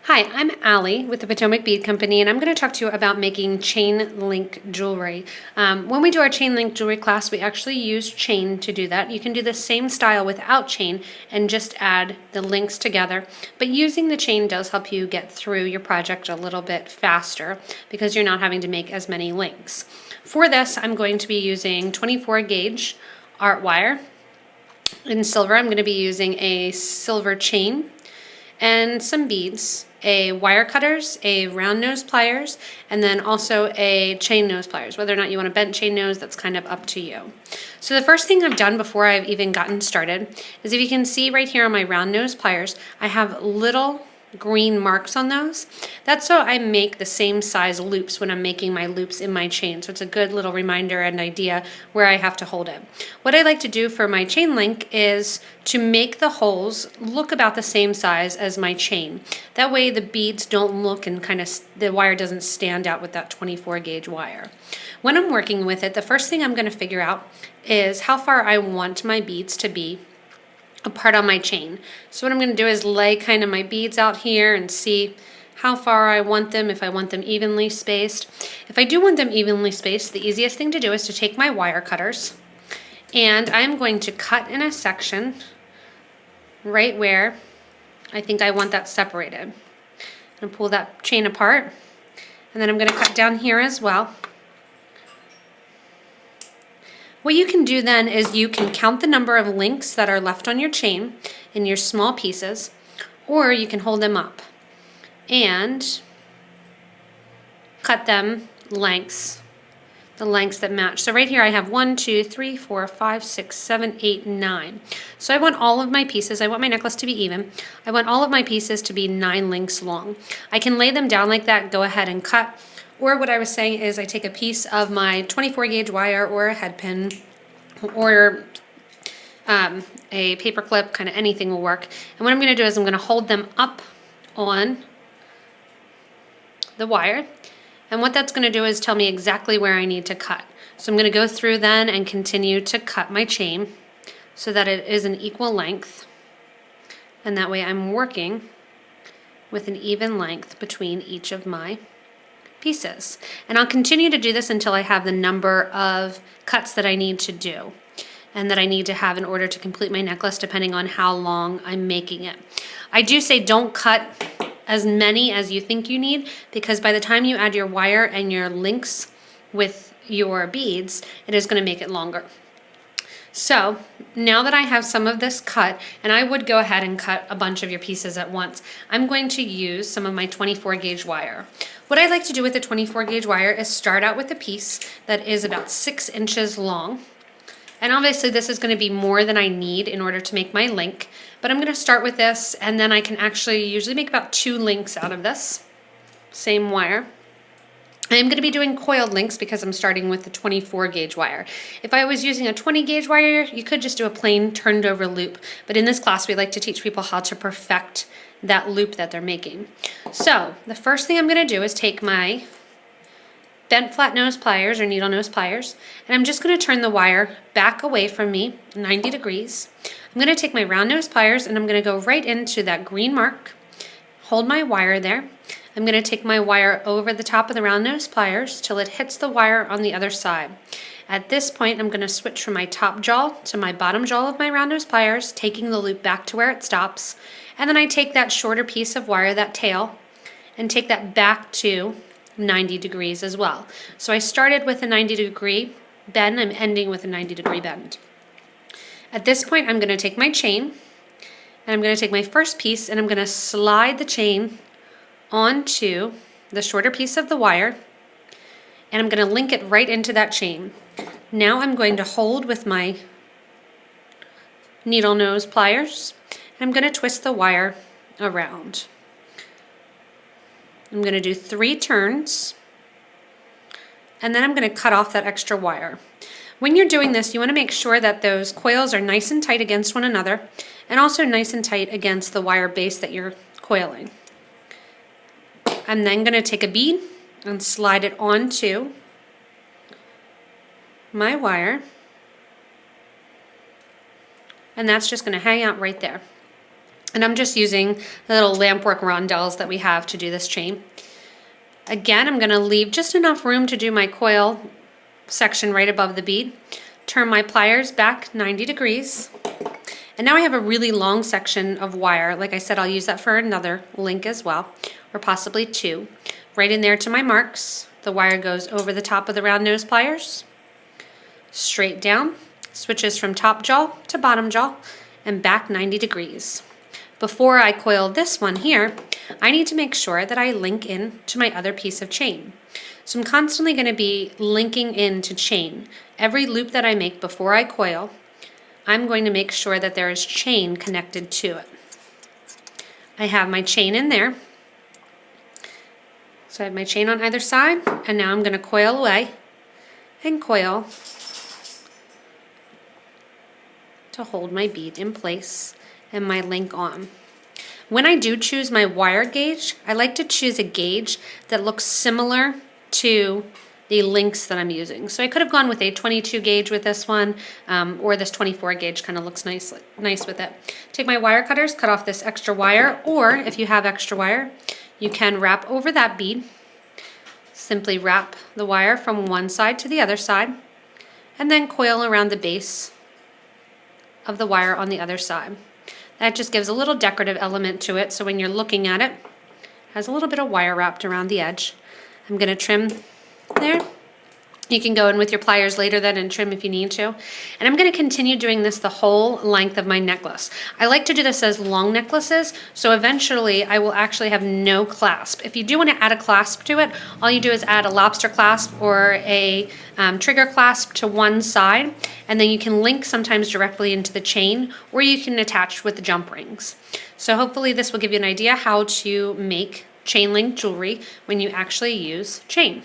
Hi, I'm Allie with the Potomac Bead Company, and I'm going to talk to you about making chain link jewelry. When we do our chain link jewelry class, we actually use chain to do that. You can do the same style without chain and just add the links together, but using the chain does help you get through your project a little bit faster because you're not having to make as many links. For this, I'm going to be using 24 gauge art wire. In silver, I'm going to be using a silver chain and some beads, a wire cutters, a round nose pliers, and then also a chain nose pliers. Whether or not you want a bent chain nose, that's kind of up to you. So the first thing I've done before I've even gotten started is, if you can see right here on my round nose pliers, I have little green marks on those. That's so I make the same size loops when I'm making my loops in my chain. So it's a good little reminder and idea where I have to hold it. What I like to do for my chain link is to make the holes look about the same size as my chain. That way the beads don't look and the wire doesn't stand out with that 24 gauge wire. When I'm working with it, the first thing I'm going to figure out is how far I want my beads to be apart on my chain. So what I'm going to do is lay kind of my beads out here and see how far I want them, if I want them evenly spaced. If I do want them evenly spaced, the easiest thing to do is to take my wire cutters, and I'm going to cut in a section right where I think I want that separated. I'm going to pull that chain apart, and then I'm going to cut down here as well. What you can do then is you can count the number of links that are left on your chain in your small pieces, or you can hold them up and cut them lengths, the lengths that match. So right here I have 1, 2, 3, 4, 5, 6, 7, 8, 9. So I want all of my pieces, I want my necklace to be even. I want all of my pieces to be 9 links long. I can lay them down like that, go ahead and cut. Or what I was saying is I take a piece of my 24 gauge wire or a head pin or a paper clip, kind of anything will work. And what I'm going to do is I'm going to hold them up on the wire. And what that's going to do is tell me exactly where I need to cut. So I'm going to go through then and continue to cut my chain so that it is an equal length. And that way I'm working with an even length between each of my pieces. And I'll continue to do this until I have the number of cuts that I need to do and that I need to have in order to complete my necklace, depending on how long I'm making it. I do say don't cut as many as you think you need, because by the time you add your wire and your links with your beads, it is going to make it longer. So now that I have some of this cut, and I would go ahead and cut a bunch of your pieces at once, I'm going to use some of my 24 gauge wire. What I like to do with the 24 gauge wire is start out with a piece that is about 6 inches long. And obviously this is going to be more than I need in order to make my link, but I'm going to start with this, and then I can actually usually make about 2 links out of this same wire. I am going to be doing coiled links because I'm starting with the 24 gauge wire. If I was using a 20 gauge wire, you could just do a plain turned over loop. But in this class, we like to teach people how to perfect that loop that they're making. So the first thing I'm going to do is take my bent flat nose pliers or needle nose pliers, and I'm just going to turn the wire back away from me 90 degrees. I'm going to take my round nose pliers and I'm going to go right into that green mark, hold my wire there. I'm going to take my wire over the top of the round nose pliers till it hits the wire on the other side. At this point, I'm going to switch from my top jaw to my bottom jaw of my round nose pliers, taking the loop back to where it stops. And then I take that shorter piece of wire, that tail, and take that back to 90 degrees as well. So I started with a 90-degree bend, I'm ending with a 90-degree bend. At this point, I'm going to take my chain, and I'm going to take my first piece, and I'm going to slide the chain onto the shorter piece of the wire, and I'm going to link it right into that chain. Now I'm going to hold with my needle nose pliers, and I'm going to twist the wire around. I'm going to do 3 turns, and then I'm going to cut off that extra wire. When you're doing this, you want to make sure that those coils are nice and tight against one another, and also nice and tight against the wire base that you're coiling. I'm then going to take a bead and slide it onto my wire, and that's just going to hang out right there. And I'm just using the little lampwork rondelles that we have to do this chain. Again, I'm going to leave just enough room to do my coil section right above the bead. Turn my pliers back 90 degrees. And now I have a really long section of wire. Like I said, I'll use that for another link as well, or possibly two. Right in there to my marks. The wire goes over the top of the round nose pliers, straight down, switches from top jaw to bottom jaw, and back 90 degrees. Before I coil this one here, I need to make sure that I link in to my other piece of chain. So I'm constantly going to be linking into chain. Every loop that I make before I coil, I'm going to make sure that there is chain connected to it. I have my chain in there. So I have my chain on either side, and now I'm going to coil away and coil to hold my bead in place and my link on. When I do choose my wire gauge, I like to choose a gauge that looks similar to the links that I'm using. So I could have gone with a 22 gauge with this one, or this 24 gauge kind of looks nice with it. Take my wire cutters, cut off this extra wire, or if you have extra wire, you can wrap over that bead. Simply wrap the wire from one side to the other side, and then coil around the base of the wire on the other side. That just gives a little decorative element to it, so when you're looking at it, it has a little bit of wire wrapped around the edge. I'm going to trim there. You can go in with your pliers later then and trim if you need to. And I'm going to continue doing this the whole length of my necklace. I like to do this as long necklaces, so eventually I will actually have no clasp. If you do want to add a clasp to it, all you do is add a lobster clasp or a trigger clasp to one side, and then you can link sometimes directly into the chain, or you can attach with the jump rings. So hopefully this will give you an idea how to make chain link jewelry when you actually use chain.